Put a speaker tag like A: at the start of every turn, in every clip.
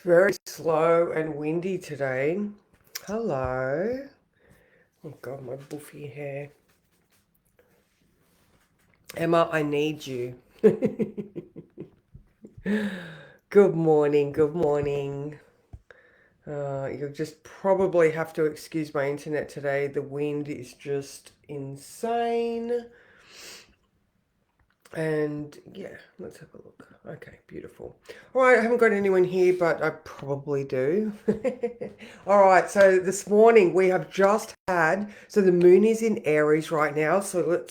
A: Very slow and windy today. Hello. Oh God, my buffy hair. Emma, I need you. Good morning, good morning. You'll just probably have to excuse my internet today. The wind is just insane. And yeah, let's have a look. Okay, beautiful. All right, I haven't got anyone here, but I probably do. All right, so this morning we have just had, so the moon is in Aries right now, so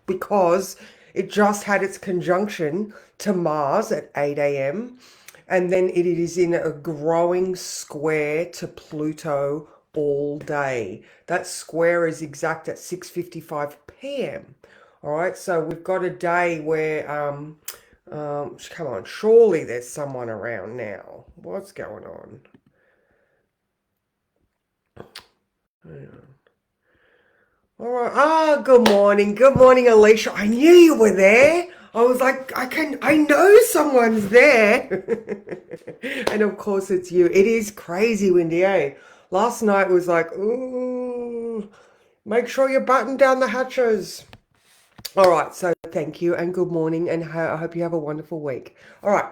A: because it just had its conjunction to Mars at 8 a.m. And then it is in a growing square to Pluto all day. That square is exact at 6:55 p.m. All right, so we've got a day where, come on, surely there's someone around now. What's going on? Hang on. All right. Ah, good morning, Alicia. I knew you were there. I was like, I know someone's there. And of course it's you. It is crazy windy, eh? Last night was like, ooh, make sure you button down the hatches. All right, so thank you and good morning, and I hope you have a wonderful week. All right.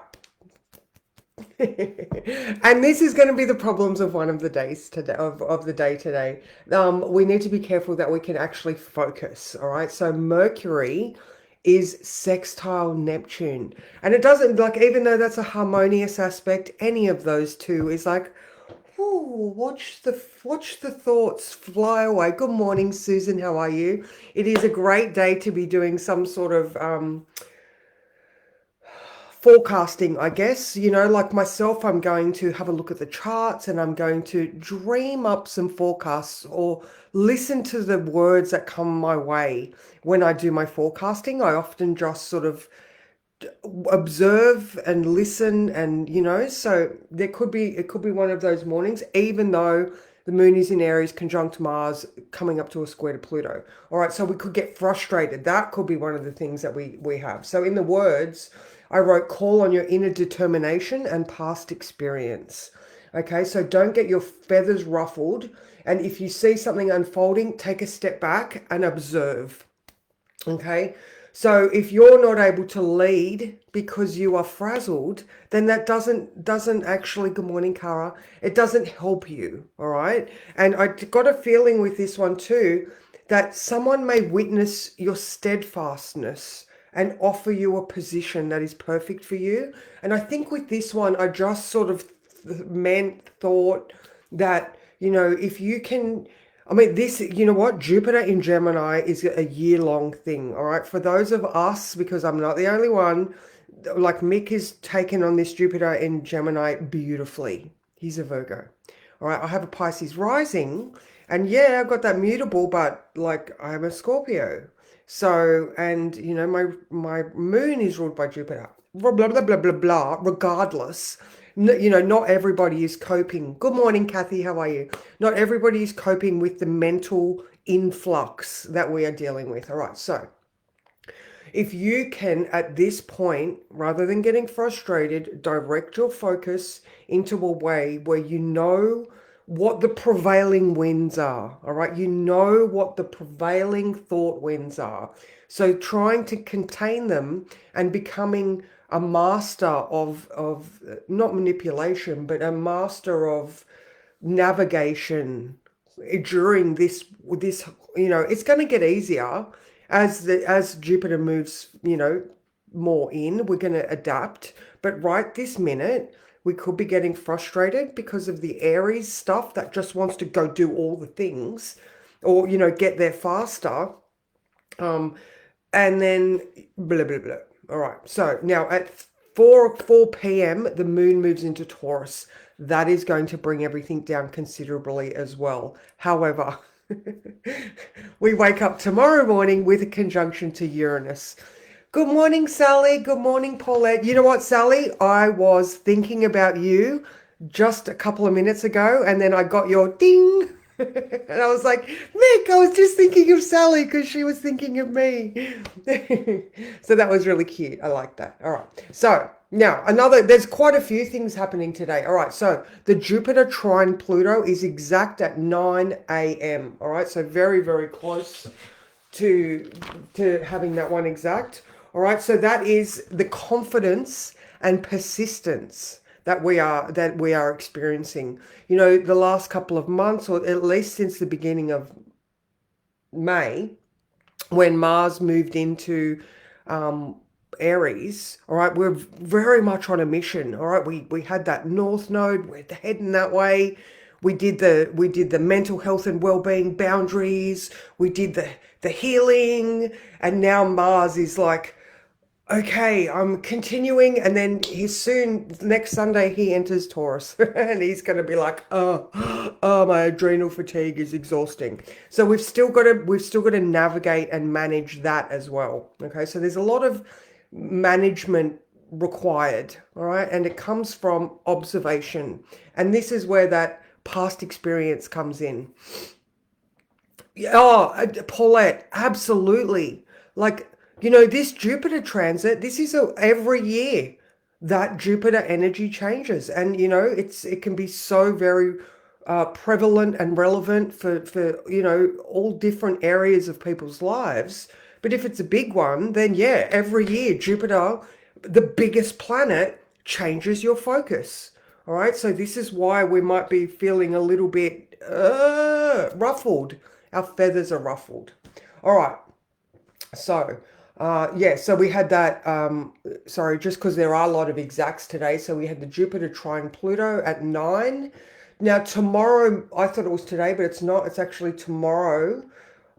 A: And this is going to be the problems of one of the days today of the day today. We need to be careful that we can actually focus. All right. So Mercury is sextile Neptune. And it doesn't like, even though that's a harmonious aspect, any of those two is like, ooh, watch the thoughts fly away. Good morning, Susan. How are you? It is a great day to be doing some sort of forecasting, I guess. Like myself, I'm going to have a look at the charts and I'm going to dream up some forecasts or listen to the words that come my way when I do my forecasting. I often just sort of observe and listen, and so it could be one of those mornings, even though the moon is in Aries conjunct Mars coming up to a square to Pluto. All right, so we could get frustrated. That could be one of the things that we have. So in the words I wrote, call on your inner determination and past experience. Okay, so don't get your feathers ruffled, and if you see something unfolding, take a step back and observe. Okay, so if you're not able to lead because you are frazzled, then that doesn't actually, good morning, Kara, it doesn't help you. All right, and I got a feeling with this one too that someone may witness your steadfastness and offer you a position that is perfect for you. And I think with this one, I just sort of thought that, if you can, I mean, this, you know what? Jupiter in Gemini is a year-long thing, all right? For those of us, because I'm not the only one, like Mick is taken on this Jupiter in Gemini beautifully. He's a Virgo. All right, I have a Pisces rising, and yeah, I've got that mutable, but like I'm a Scorpio. So, and my moon is ruled by Jupiter. Blah blah blah blah blah blah. Regardless, not everybody is coping. Good morning, Kathy. How are you? Not everybody is coping with the mental influx that we are dealing with. All right, so if you can, at this point, rather than getting frustrated, direct your focus into a way where you know what the prevailing winds are. All right, you know what the prevailing thought winds are. So trying to contain them and becoming a master of not manipulation, but a master of navigation during this it's going to get easier as Jupiter moves, more in. We're going to adapt, but right this minute we could be getting frustrated because of the Aries stuff that just wants to go do all the things, or get there faster. um and then blah blah blah. All right, so now at 4 p.m. the moon moves into Taurus. That is going to bring everything down considerably as well. However, we wake up tomorrow morning with a conjunction to Uranus. Good morning, Sally. Good morning, Paulette. You know what, Sally? I was thinking about you just a couple of minutes ago, and then I got your ding. And I was like, Mick, I was just thinking of Sally because she was thinking of me. So that was really cute. I like that. All right. So Now, there's quite a few things happening today. All right, so the Jupiter trine Pluto is exact at 9 a.m. All right, so very, very close to having that one exact. All right, so that is the confidence and persistence that we are experiencing. You know, the last couple of months, or at least since the beginning of May, when Mars moved into um, Aries, all right, we're very much on a mission. All right, we had that North Node, we're heading that way. We did the mental health and well-being boundaries. We did the healing, and now Mars is like, okay, I'm continuing, and then he's soon next Sunday he enters Taurus, and he's going to be like, oh, my adrenal fatigue is exhausting. So we've still got to navigate and manage that as well. Okay, so there's a lot of management required, all right, and it comes from observation, and this is where that past experience comes in. Oh, Paulette, absolutely. Like, you know, this Jupiter transit, this is every year that Jupiter energy changes. And, you know, it can be so very prevalent and relevant you know, all different areas of people's lives. But if it's a big one, then yeah, every year Jupiter, the biggest planet, changes your focus. All right. So this is why we might be feeling a little bit ruffled. Our feathers are ruffled. All right. So, yeah, so we had that, sorry, just because there are a lot of exacts today. So we had the Jupiter trine Pluto at 9. Now, tomorrow, I thought it was today, but it's not. It's actually tomorrow.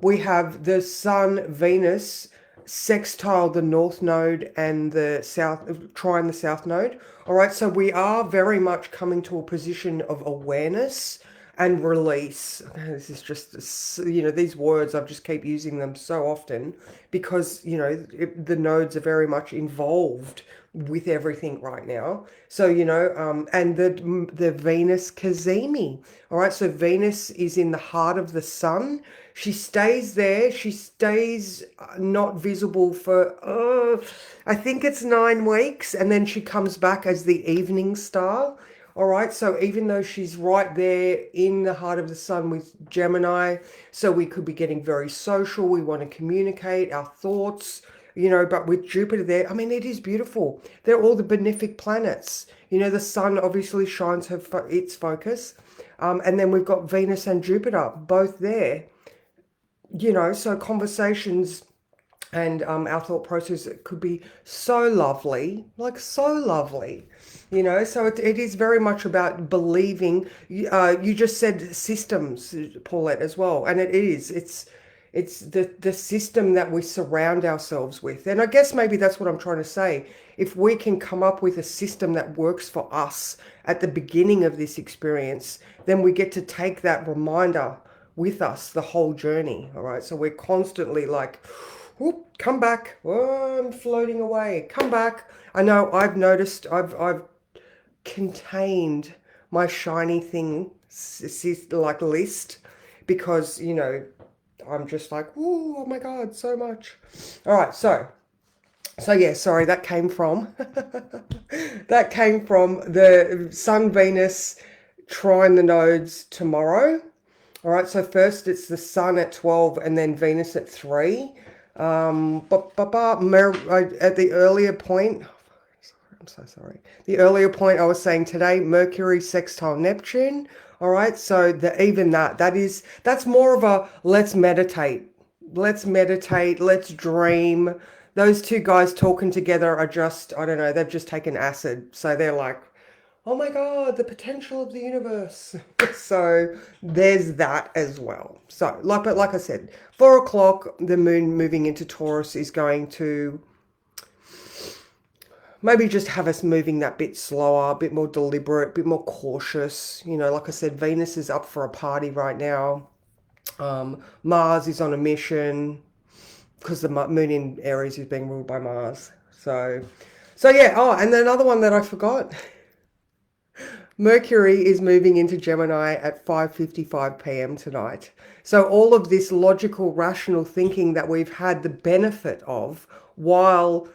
A: We have the Sun, Venus, sextile the North Node and the South, trine the South Node. All right, so we are very much coming to a position of awareness and release. This is just, you know, these words, I just keep using them so often because, you know, the nodes are very much involved with everything right now. So, you know, and the Venus Cazimi. All right, so Venus is in the heart of the sun. She stays there. She stays not visible for, I think it's 9 weeks, and then she comes back as the evening star. All right, so even though she's right there in the heart of the sun with Gemini, so we could be getting very social, we want to communicate our thoughts, you know, but with Jupiter there, I mean, it is beautiful. They're all the benefic planets. You know, the sun obviously shines its focus. And then we've got Venus and Jupiter both there, you know, so conversations and our thought process could be so lovely, like so lovely, you know. So it is very much about believing. You just said systems, Paulette, as well, and it is. It's the system that we surround ourselves with, and I guess maybe that's what I'm trying to say. If we can come up with a system that works for us at the beginning of this experience, then we get to take that reminder with us the whole journey. All right, so we're constantly like, whoop, come back. Oh, I'm floating away. Come back. I know I've noticed I've contained my shiny thing like list because, you know, I'm just like, oh my God, so much. All right, so yeah, sorry, that came from that came from the Sun Venus trine the nodes tomorrow. All right, so first it's the Sun at 12 and then Venus at 3. At the earlier point, I'm so sorry. The earlier point I was saying today, Mercury sextile Neptune. All right, so that's more of a let's meditate. Let's meditate, let's dream. Those two guys talking together are just, I don't know, they've just taken acid. So they're like, oh my God, the potential of the universe. So there's that as well. So like I said, 4 o'clock, the moon moving into Taurus is going to maybe just have us moving that bit slower, a bit more deliberate, a bit more cautious. You know, like I said, Venus is up for a party right now. Mars is on a mission because the moon in Aries is being ruled by Mars. So yeah. Oh, and then another one that I forgot. Mercury is moving into Gemini at 5:55 p.m. tonight. So all of this logical, rational thinking that we've had the benefit of while,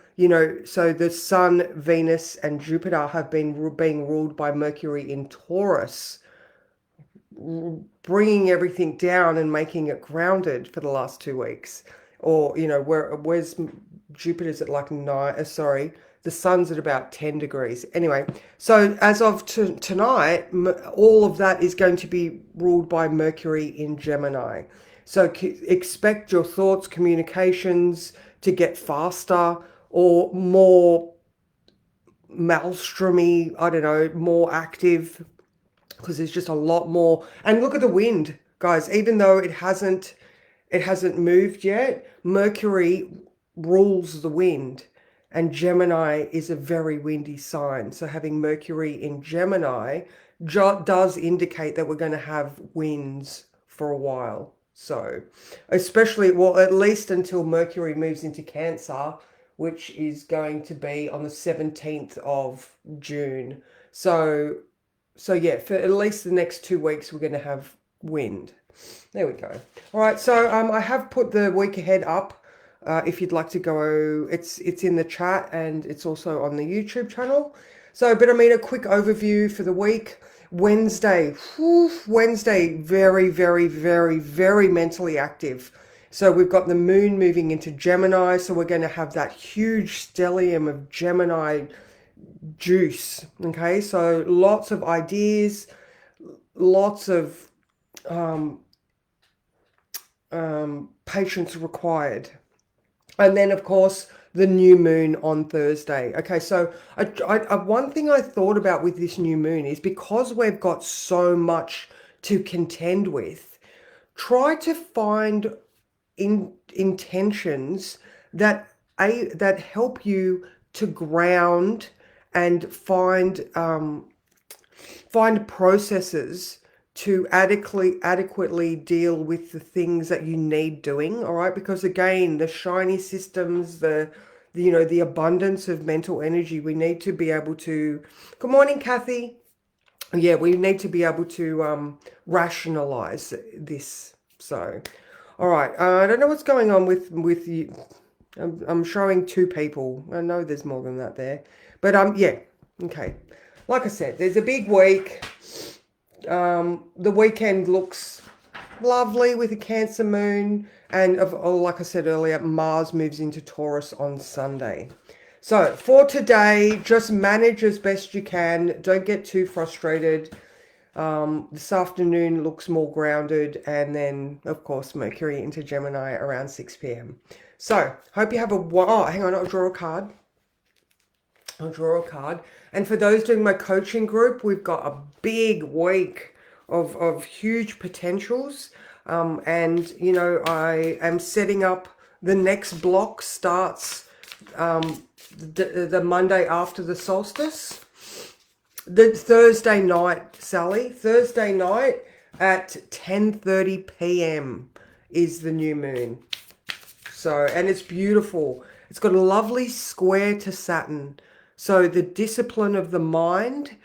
A: so the Sun, Venus, and Jupiter have been being ruled by Mercury in Taurus, bringing everything down and making it grounded for the last 2 weeks. Or, where's Jupiter's at like nine, sorry, the sun's at about 10 degrees. Anyway, so as of tonight, all of that is going to be ruled by Mercury in Gemini. So expect your thoughts, communications to get faster or more maelstromy, I don't know, more active, because there's just a lot more. And look at the wind, guys. Even though it hasn't moved yet, Mercury rules the wind, and Gemini is a very windy sign. So having Mercury in Gemini does indicate that we're going to have winds for a while. So especially, well, at least until Mercury moves into Cancer, which is going to be on the 17th of June. So yeah, for at least the next 2 weeks, we're going to have wind. There we go. All right, so I have put the week ahead up. If you'd like to go, it's in the chat and it's also on the YouTube channel. So, but I mean, a quick overview for the week. Wednesday, Wednesday, very, very, very, very mentally active. So we've got the moon moving into Gemini. So we're going to have that huge stellium of Gemini juice. Okay, so lots of ideas, lots of patience required. And then, of course, the new moon on Thursday. Okay, so one thing I thought about with this new moon is because we've got so much to contend with, try to find intentions that help you to ground and find processes to adequately deal with the things that you need doing. All right, because again, the shiny systems, the abundance of mental energy, we need to be able to. Good morning, Kathy. Yeah, we need to be able to rationalize this. So, all right, I don't know what's going on with you. I'm showing two people. I know there's more than that there, but yeah, okay. Like I said, there's a big week. The weekend looks lovely with a Cancer moon, and like I said earlier, Mars moves into Taurus on Sunday. So for today, just manage as best you can. Don't get too frustrated. This afternoon looks more grounded, and then of course Mercury into Gemini around 6 p.m. So hope you have hang on, I'll draw a card. And for those doing my coaching group, we've got a big week of huge potentials. And, I am setting up the next block starts the Monday after the solstice. The Thursday night, Sally. Thursday night at 10:30 p.m. is the new moon. So, and it's beautiful. It's got a lovely square to Saturn. So the discipline of the mind,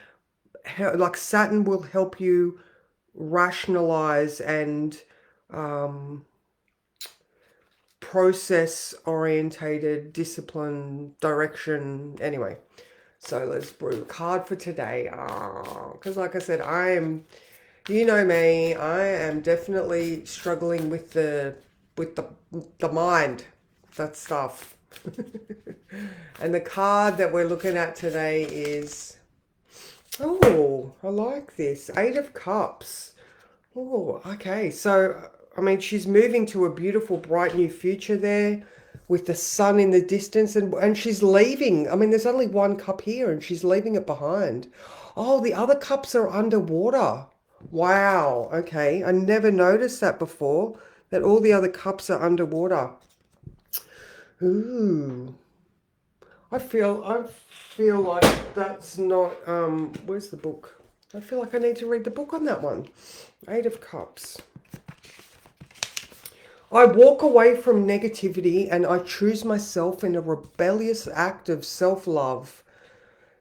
A: like Saturn will help you rationalize and process orientated discipline, direction. Anyway, so let's brew a card for today. Because like I said, you know me, I am definitely struggling with the mind, that stuff. And the card that we're looking at today is, oh, I like this, 8 of Cups. Oh, okay. So, I mean, she's moving to a beautiful, bright new future there with the sun in the distance, and she's leaving. I mean, there's only one cup here and she's leaving it behind. Oh, the other cups are underwater. Wow. Okay. I never noticed that before, that all the other cups are underwater. Ooh. I feel like that's not, where's the book? I feel like I need to read the book on that one. 8 of Cups. I walk away from negativity and I choose myself in a rebellious act of self-love.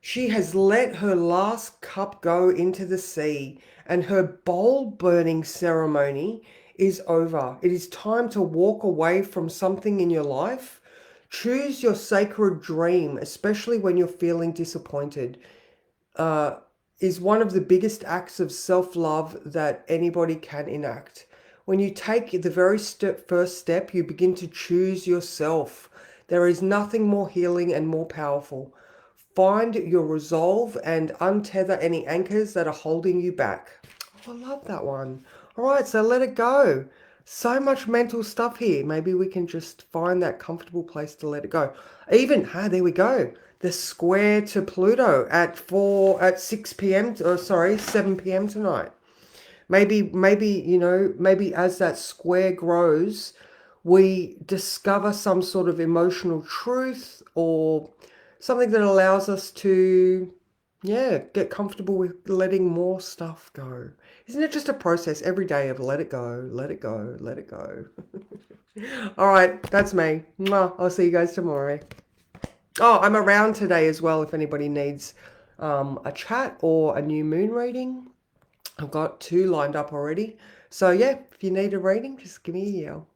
A: She has let her last cup go into the sea, and her bowl burning ceremony is over. It is time to walk away from something in your life. Choose your sacred dream, especially when you're feeling disappointed. uh, is one of the biggest acts of self-love that anybody can enact. When you take the very first step, you begin to choose yourself. There is nothing more healing and more powerful. Find your resolve and untether any anchors that are holding you back. Oh, I love that one. All right, so let it go. So much mental stuff here. Maybe we can just find that comfortable place to let it go. Even, there we go. The square to Pluto at 6 p.m. Or sorry, 7 p.m. tonight. Maybe as that square grows, we discover some sort of emotional truth or something that allows us to, yeah, get comfortable with letting more stuff go. Isn't it just a process every day of let it go, let it go, let it go? All right, that's me. Mwah. I'll see you guys tomorrow. Oh, I'm around today as well if anybody needs a chat or a new moon reading. I've got two lined up already. So yeah, if you need a reading, just give me a yell.